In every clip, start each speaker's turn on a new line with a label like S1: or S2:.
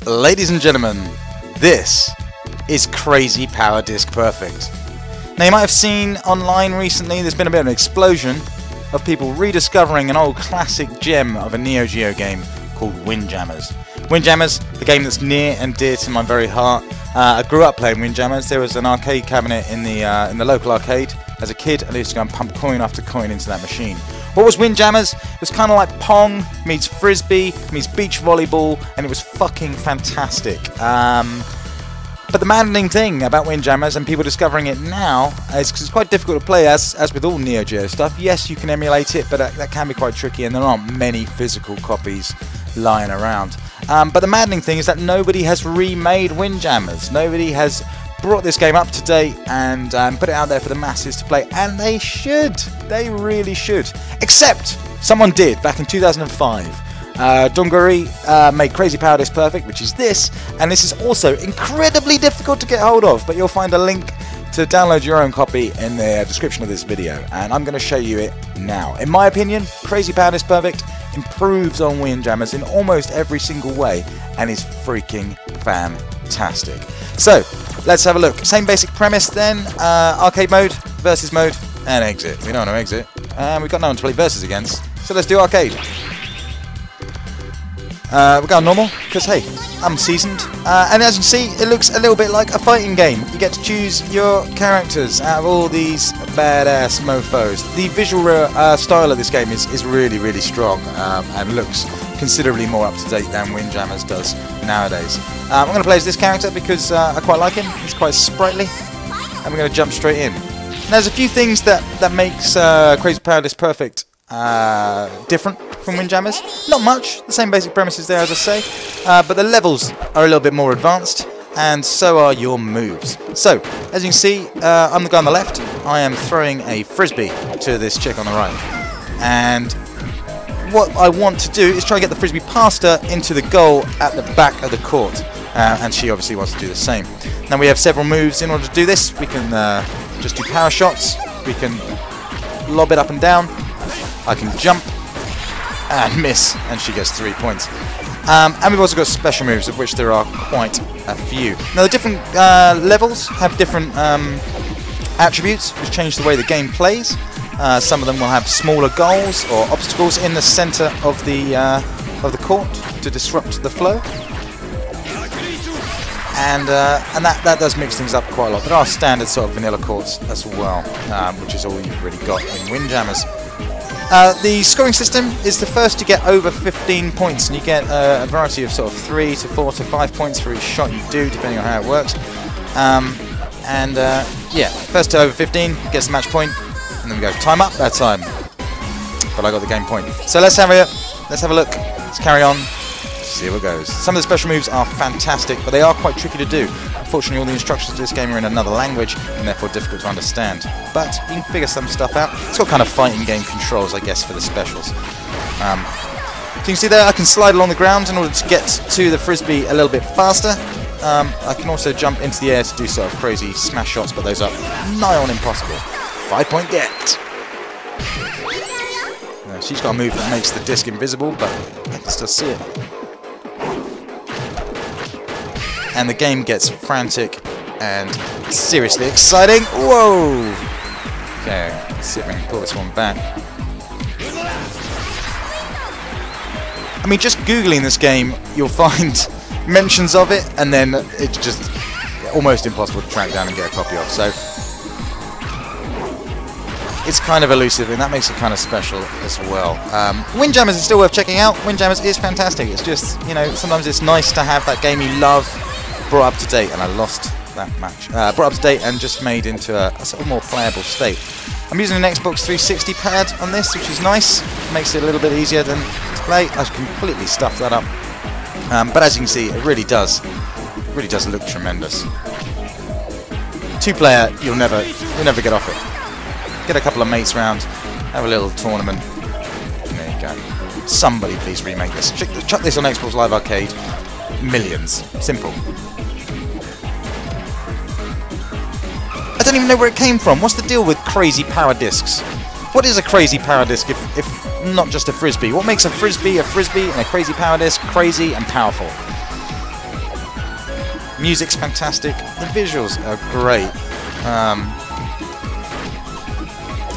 S1: Ladies and gentlemen, this is Crazy Power Disc Perfect. Now you might have seen online recently there's been a bit of an explosion of people rediscovering an old classic gem of a Neo Geo game called Windjammers. Windjammers, the game that's near and dear to my very heart. I grew up playing Windjammers. There was an arcade cabinet in the local arcade as a kid, and I used to go and pump coin after coin into that machine. What was Windjammers? It was kind of like Pong meets Frisbee meets beach volleyball, and it was fucking fantastic. But the maddening thing about Windjammers and people discovering it now is because it's quite difficult to play, as with all Neo Geo stuff. Yes, you can emulate it, but that can be quite tricky, and there aren't many physical copies lying around. But the maddening thing is that nobody has remade Windjammers. Nobody has brought this game up to date and put it out there for the masses to play, and they should. They really should. Except someone did back in 2005. Donguri made Crazy Power Disc Perfect, which is this, and this is also incredibly difficult to get hold of, but you'll find a link to download your own copy in the description of this video, and I'm going to show you it now. In my opinion, Crazy Power Disc Perfect improves on Windjammers in almost every single way and is freaking fantastic. So, let's have a look. Same basic premise then, arcade mode, versus mode, and exit. We don't want to exit, and we've got no one to play versus against, so let's do arcade. We're going normal, because hey, I'm seasoned. And as you can see, it looks a little bit like a fighting game. You get to choose your characters out of all these badass mofos. The visual style of this game is really, really strong, and looks considerably more up to date than Windjammers does nowadays. I'm going to play as this character because I quite like him. He's quite sprightly, and we're going to jump straight in. Now, there's a few things that makes Crazy Power Disc Perfect different from Windjammers. Not much, the same basic premises there as I say, but the levels are a little bit more advanced, and so are your moves. So, as you can see, I'm the guy on the left. I am throwing a frisbee to this chick on the right, and what I want to do is try to get the frisbee past her into the goal at the back of the court, and she obviously wants to do the same. Now we have several moves in order to do this. We can just do power shots, we can lob it up and down, I can jump and miss, and she gets 3 points. And we've also got special moves, of which there are quite a few. Now the different levels have different attributes which change the way the game plays. Some of them will have smaller goals or obstacles in the centre of the court to disrupt the flow, and that does mix things up quite a lot. There are standard sort of vanilla courts as well, which is all you've really got in Windjammers. The scoring system is the first to get over 15 points, and you get a variety of sort of 3 to 4 to 5 points for each shot you do, depending on how it works. Yeah, first to over 15 gets the match point, and then we go time up that time. But I got the game point. So let's have a look. Let's carry on. See how it goes. Some of the special moves are fantastic, but they are quite tricky to do. Unfortunately, all the instructions to this game are in another language, and therefore difficult to understand. But you can figure some stuff out. It's got kind of fighting game controls, I guess, for the specials. So you can see there, I can slide along the ground in order to get to the frisbee a little bit faster. I can also jump into the air to do sort of crazy smash shots, but those are nigh on impossible. 5-point get. She's got a move that makes the disc invisible, but I can still see it. And the game gets frantic and seriously exciting. Whoa! Okay, let's see if we can pull this one back. I mean, just Googling this game, you'll find mentions of it, and then it's just almost impossible to track down and get a copy of. So it's kind of elusive, and that makes it kind of special as well. Windjammers is still worth checking out. Windjammers is fantastic. It's just, you know, sometimes it's nice to have that game you love brought up to date, and I lost that match. Brought up to date and just made into a sort of more playable state. I'm using an Xbox 360 pad on this, which is nice. Makes it a little bit easier than to play. I completely stuffed that up. But as you can see, it really does look tremendous. 2-player, you'll never get off it. Get a couple of mates round, have a little tournament. There you go. Somebody please remake this. Chuck this on Xbox Live Arcade. Millions. Simple. I don't even know where it came from. What's the deal with crazy power discs? What is a crazy power disc if not just a frisbee? What makes a frisbee and a crazy power disc crazy and powerful? Music's fantastic. The visuals are great.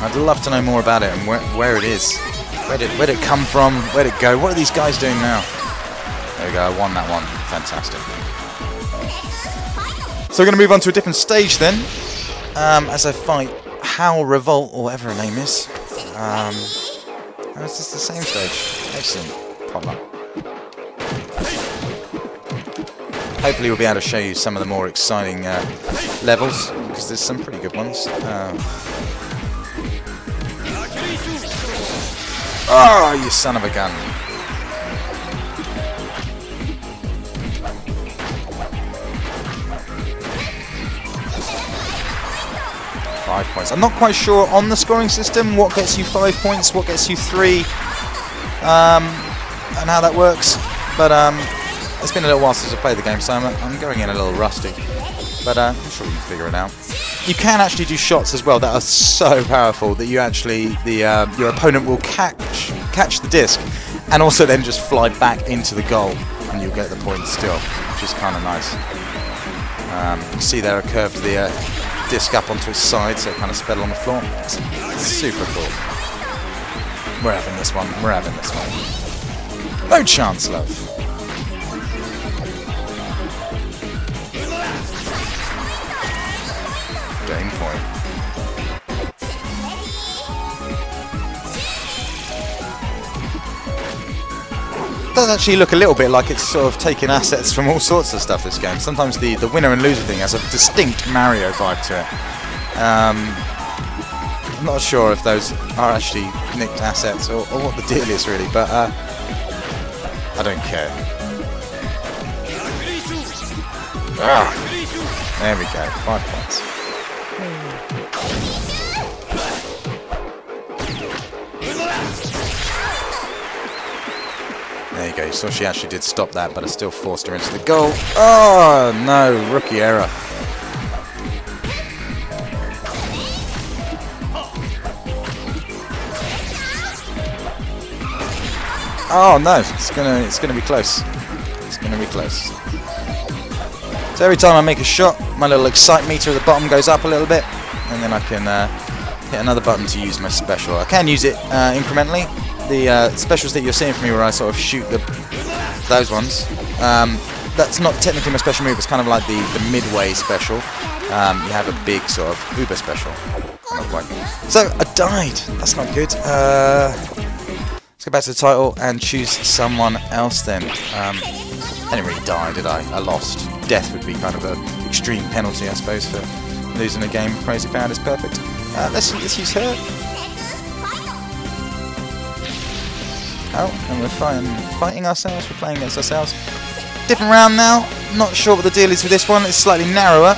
S1: I'd love to know more about it and where it is. Where'd it come from? Where'd it go? What are these guys doing now? There we go, I won that one. Fantastic. So we're going to move on to a different stage then. As I fight Revolt, or whatever her name is. It's just the same stage. Excellent. Pop up. Hopefully we'll be able to show you some of the more exciting levels, because there's some pretty good ones. Oh, you son of a gun. Five points. I'm not quite sure on the scoring system what gets you 5 points, what gets you 3, and how that works. But it's been a little while since I played the game, so I'm going in a little rusty. But I'm sure you can figure it out. You can actually do shots as well that are so powerful that you actually your opponent will catch the disc and also then just fly back into the goal, and you'll get the point still, which is kind of nice. You can see there I curved the disc up onto its side so it kind of sped on the floor. It's super cool. We're having this one. We're having this one. No chance, love. Game point. It does actually look a little bit like it's sort of taking assets from all sorts of stuff, this game. Sometimes the winner and loser thing has a distinct Mario vibe to it. I'm not sure if those are actually nicked assets or what the deal is really, but I don't care. There we go, 5 points. There you go, so she actually did stop that, but I still forced her into the goal. Oh no, rookie error. Oh no, it's gonna be close. It's gonna be close. So every time I make a shot, my little excite meter at the bottom goes up a little bit, and then I can hit another button to use my special. I can use it incrementally. The specials that you're seeing from me where I sort of shoot those ones, that's not technically my special move, it's kind of like the midway special. You have a big sort of uber special. Not quite. So, I died. That's not good. Let's go back to the title and choose someone else then. I didn't really die, did I? I lost. Death would be kind of an extreme penalty, I suppose, for losing a game. Crazy Power is perfect. Let's use her. Oh, and we're fighting ourselves, we're playing against ourselves. Different round now, not sure what the deal is with this one, it's slightly narrower.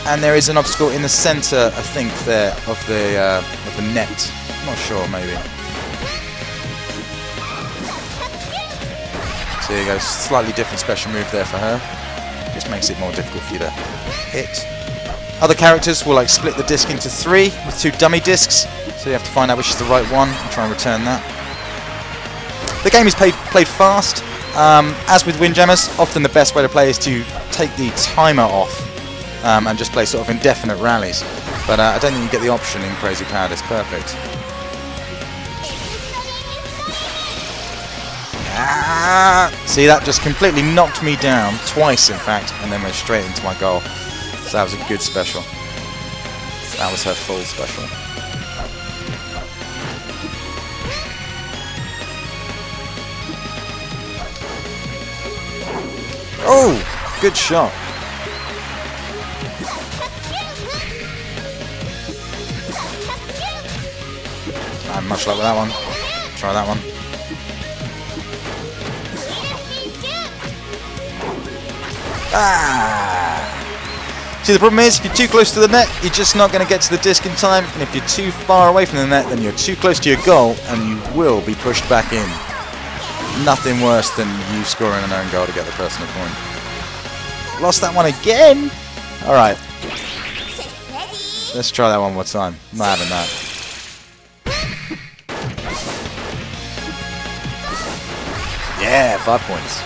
S1: And there is an obstacle in the centre, I think, there, of the net. Not sure, maybe. So there you go, slightly different special move there for her. Just makes it more difficult for you to hit. Other characters will like split the disc into 3 with 2 dummy discs. So you have to find out which is the right one and try and return that. The game is played fast. As with Windjammers, often the best way to play is to take the timer off and just play sort of indefinite rallies. But I don't think you get the option in Crazy Power. It's perfect. See, that just completely knocked me down, twice in fact, and then went straight into my goal. So that was a good special. That was her full special. Oh, good shot. And much luck with that one. Try that one. See, the problem is, if you're too close to the net, you're just not going to get to the disc in time, and if you're too far away from the net, then you're too close to your goal, and you will be pushed back in. Nothing worse than you scoring an own goal to get the personal point. Lost that one again? Alright. Let's try that one more time. I'm not having that. Yeah, 5 points.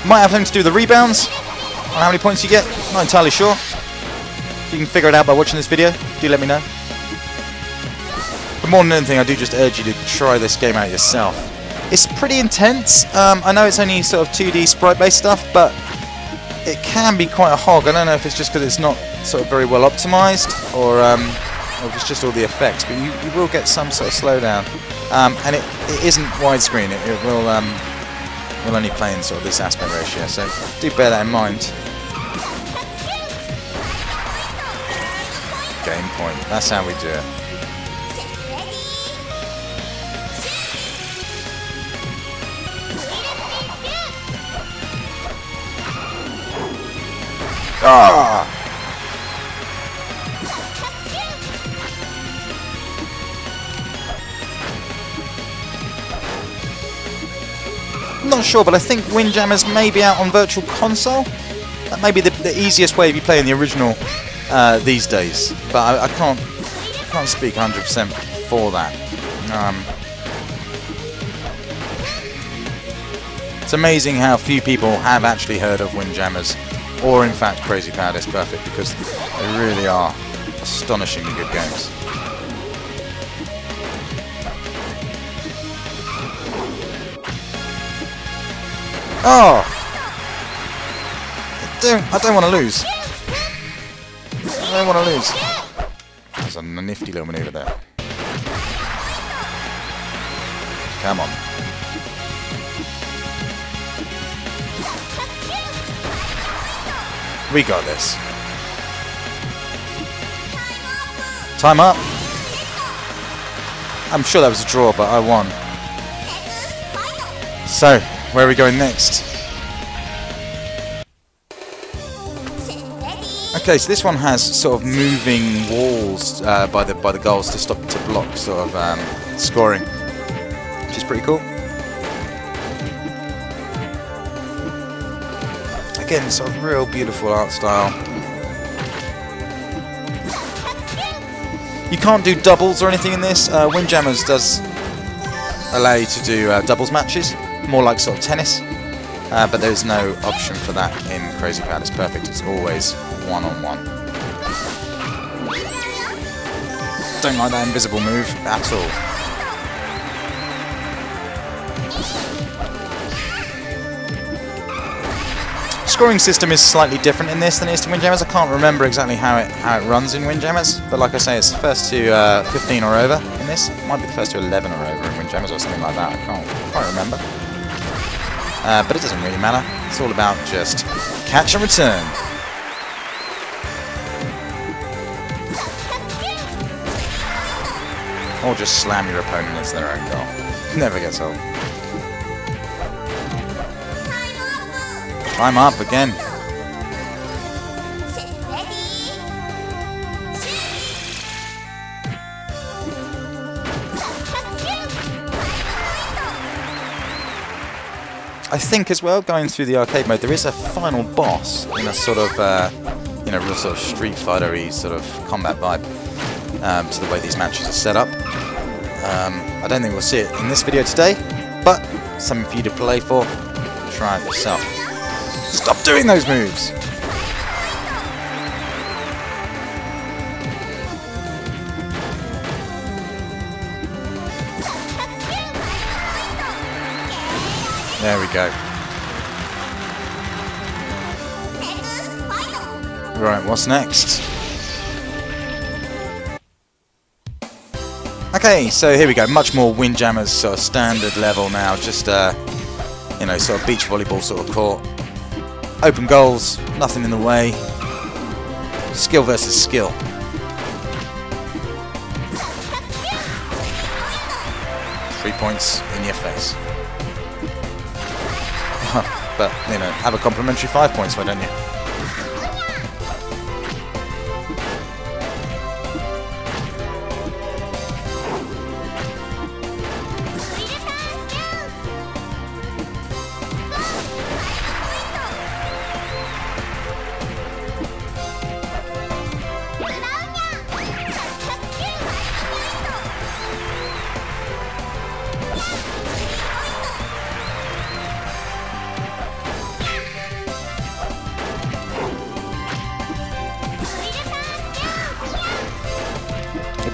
S1: Might have something to do with the rebounds, on how many points you get. Not entirely sure. If you can figure it out by watching this video, do let me know. But more than anything, I do just urge you to try this game out yourself. It's pretty intense. I know it's only sort of 2D sprite-based stuff, but it can be quite a hog. I don't know if it's just because it's not sort of very well optimized, or if it's just all the effects, but you will get some sort of slowdown. And it isn't widescreen. It will only play in sort of this aspect ratio, so do bear that in mind. Game point. That's how we do it. Ah! I'm not sure, but I think Windjammers may be out on Virtual Console. That may be the easiest way of you playing the original these days, but I can't speak 100% for that. It's amazing how few people have actually heard of Windjammers, or in fact Crazy Power Disc Perfect, because they really are astonishingly good games. Oh! I don't want to lose. I don't want to lose. There's a nifty little maneuver there. Come on. We got this. Time up. I'm sure that was a draw, but I won. So, where are we going next? Okay, so this one has sort of moving walls by the goals to block sort of scoring, which is pretty cool. Again, sort of real beautiful art style. You can't do doubles or anything in this. Windjammers does allow you to do doubles matches, more like sort of tennis, but there is no option for that in Crazy Power Disc Perfect. It's always one-on-one. Don't like that invisible move at all. Scoring system is slightly different in this than it is to Windjammers. I can't remember exactly how it runs in Windjammers, but like I say, it's the first to 15 or over in this. It might be the first to 11 or over in Windjammers or something like that. I can't quite remember. But it doesn't really matter. It's all about just catch and return. Or just slam your opponent into their own goal. Never gets old. Time up again. I think as well, going through the arcade mode, there is a final boss in a sort of, real sort of Street Fighter-y sort of combat vibe to the way these matches are set up. I don't think we'll see it in this video today, but something for you to play for. Try it yourself. Stop doing those moves! There we go. Right, what's next? Okay, so here we go. Much more Windjammers sort of standard level now. Just, sort of beach volleyball sort of court. Open goals, nothing in the way. Skill versus skill. Three points in your face. But, have a complimentary 5 points, why don't you?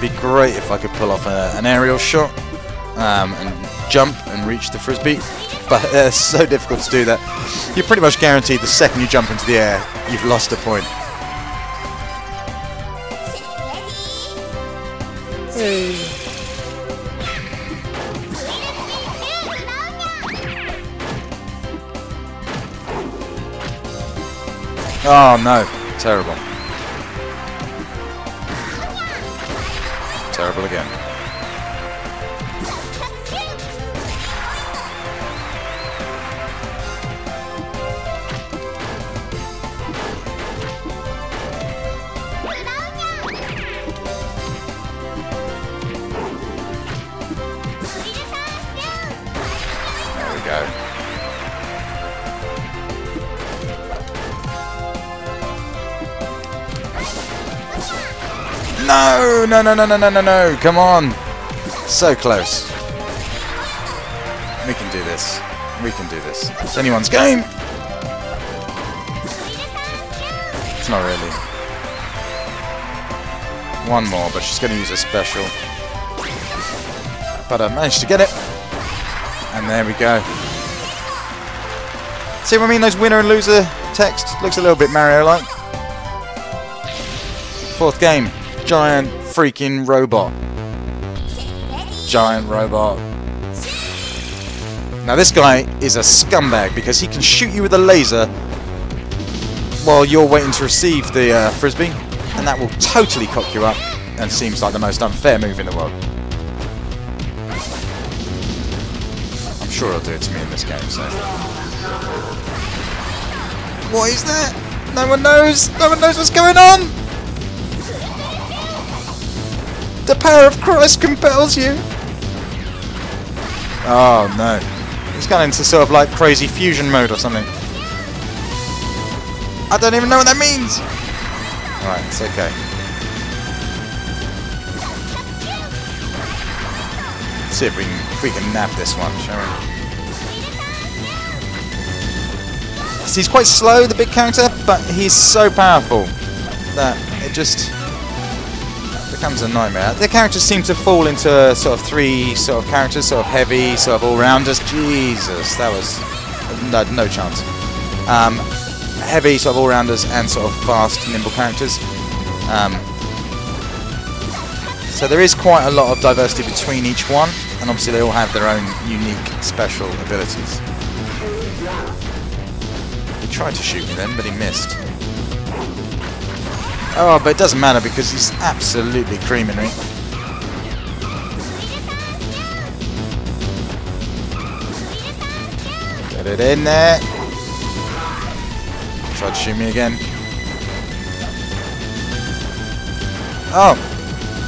S1: be great if I could pull off an aerial shot and jump and reach the frisbee, but it's so difficult to do that. You're pretty much guaranteed the second you jump into the air, you've lost a point. Oh no, terrible. Terrible again. There we go. No, no, no, no, no, no, no, no, come on. So close. We can do this. We can do this. It's anyone's game. It's not really. One more, but she's going to use a special. But I managed to get it. And there we go. See what I mean? Those winner and loser text looks a little bit Mario-like. Fourth game. Giant freaking robot. Giant robot. Now this guy is a scumbag because he can shoot you with a laser while you're waiting to receive the frisbee, and that will totally cock you up and seems like the most unfair move in the world. I'm sure he'll do it to me in this game, so... What is that? No one knows! No one knows what's going on! The power of Christ compels you! Oh no. He's gone into sort of like crazy fusion mode or something. I don't even know what that means! Alright, it's okay. Let's see if we can nab this one, shall we? So he's quite slow, the big character, but he's so powerful that it just becomes a nightmare. The characters seem to fall into sort of three sort of characters, sort of heavy, sort of all-rounders. Jesus, that was no chance. Heavy sort of all-rounders and sort of fast, nimble characters. So there is quite a lot of diversity between each one, and obviously they all have their own unique special abilities. He tried to shoot me then, but he missed. Oh, but it doesn't matter because he's absolutely creaming me. Get it in there. Try to shoot me again. Oh,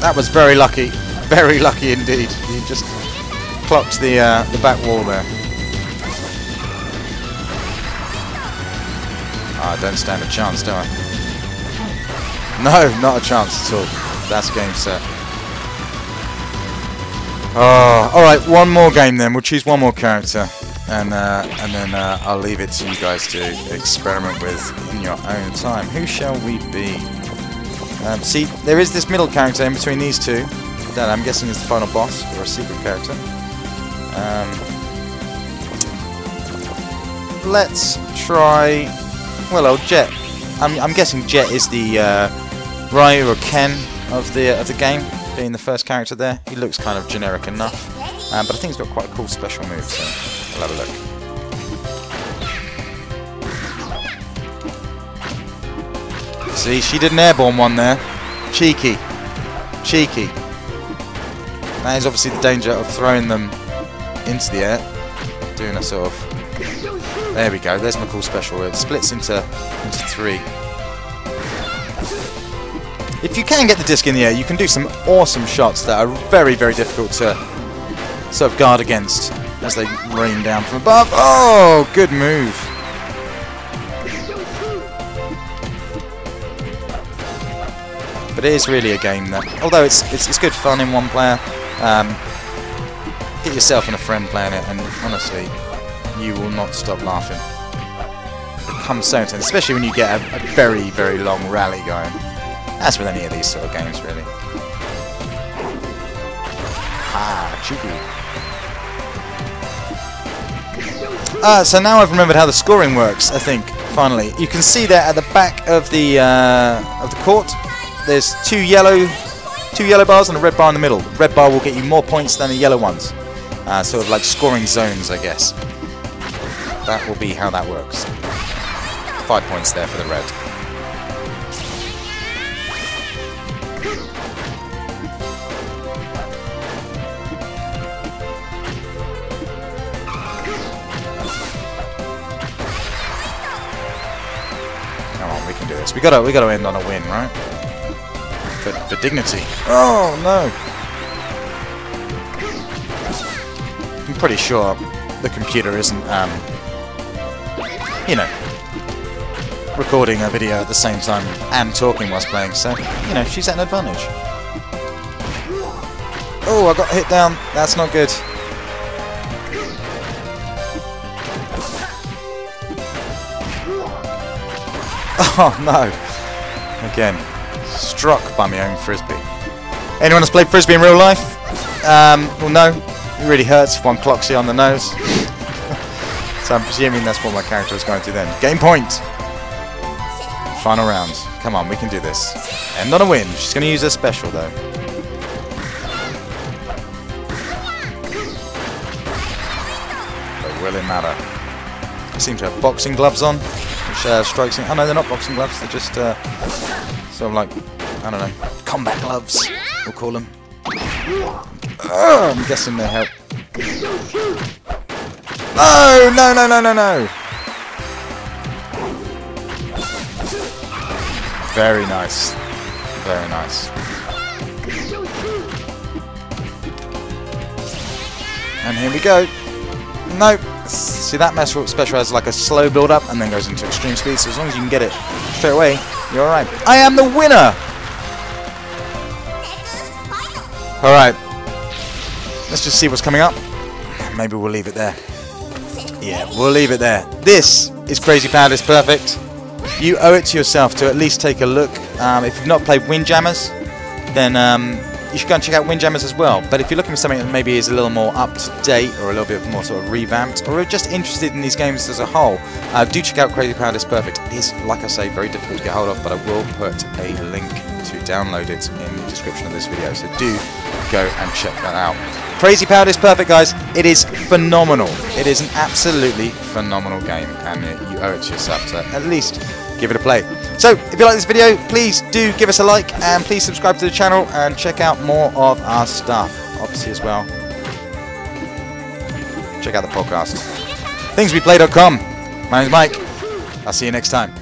S1: that was very lucky. Very lucky indeed. He just clocked the back wall there. Oh, I don't stand a chance, do I? No, not a chance at all. That's game set. Oh, alright, one more game then. We'll choose one more character. And then I'll leave it to you guys to experiment with in your own time. Who shall we be? See, there is this middle character in between these two. That I'm guessing is the final boss, or a secret character. Let's try... Well, Jet. I'm guessing Jet is the Ryu or Ken of the game, being the first character there. He looks kind of generic enough, but I think he's got quite a cool special move, so we'll have a look. See, she did an airborne one there. Cheeky. Cheeky. That is obviously the danger of throwing them into the air. Doing a sort of... There we go, there's my cool special. It splits into three. If you can get the disc in the air, you can do some awesome shots that are very, very difficult to sort of guard against as they rain down from above. Oh, good move. But it is really a game that, although it's good fun in one player, get yourself and a friend playing it, and honestly, you will not stop laughing. It becomes so intense, especially when you get a very, very long rally going. As with any of these sort of games, really. Haha, cheeky. So now I've remembered how the scoring works, I think, finally. You can see there at the back of the court, there's two yellow bars and a red bar in the middle. The red bar will get you more points than the yellow ones. Sort of like scoring zones, I guess. That will be how that works. 5 points there for the red. Come on, we can do this. We gotta end on a win, right? For dignity. Oh no! I'm pretty sure the computer isn't, you know, recording a video at the same time and talking whilst playing, so, you know, she's at an advantage. Oh, I got hit down. That's not good. Oh no! Again, struck by my own frisbee. Anyone that's played frisbee in real life will know it really hurts if one clocks you on the nose. So I'm presuming that's what my character is going to then. Game point! Final round. Come on, we can do this. End on a win. She's going to use her special though. But will it matter? I seem to have boxing gloves on, which strikes me. Oh no, they're not boxing gloves. They're just sort of like, I don't know, combat gloves, we'll call them. I'm guessing they help. No, no, no, no, no, no! Very nice. Very nice. And here we go. Nope. See, that special has like a slow build up and then goes into extreme speed, so as long as you can get it straight away, you're alright. I am the winner! Alright. Let's just see what's coming up. Maybe we'll leave it there. Yeah, we'll leave it there. This is Crazy Power Disc Perfect. You owe it to yourself to at least take a look. If you've not played Windjammers, then you should go and check out Windjammers as well. But if you're looking for something that maybe is a little more up to date or a little bit more sort of revamped, or just interested in these games as a whole, do check out Crazy Power Disc Perfect. It is, like I say, very difficult to get hold of, but I will put a link to download it in the description of this video. So do go and check that out. Crazy Power Disc Perfect, guys. It is phenomenal. It is an absolutely phenomenal game, and you owe it to yourself to at least give it a play. So, if you like this video, please do give us a like, and please subscribe to the channel and check out more of our stuff, obviously as well. Check out the podcast. thingsweplay.com. My name's Mike. I'll see you next time.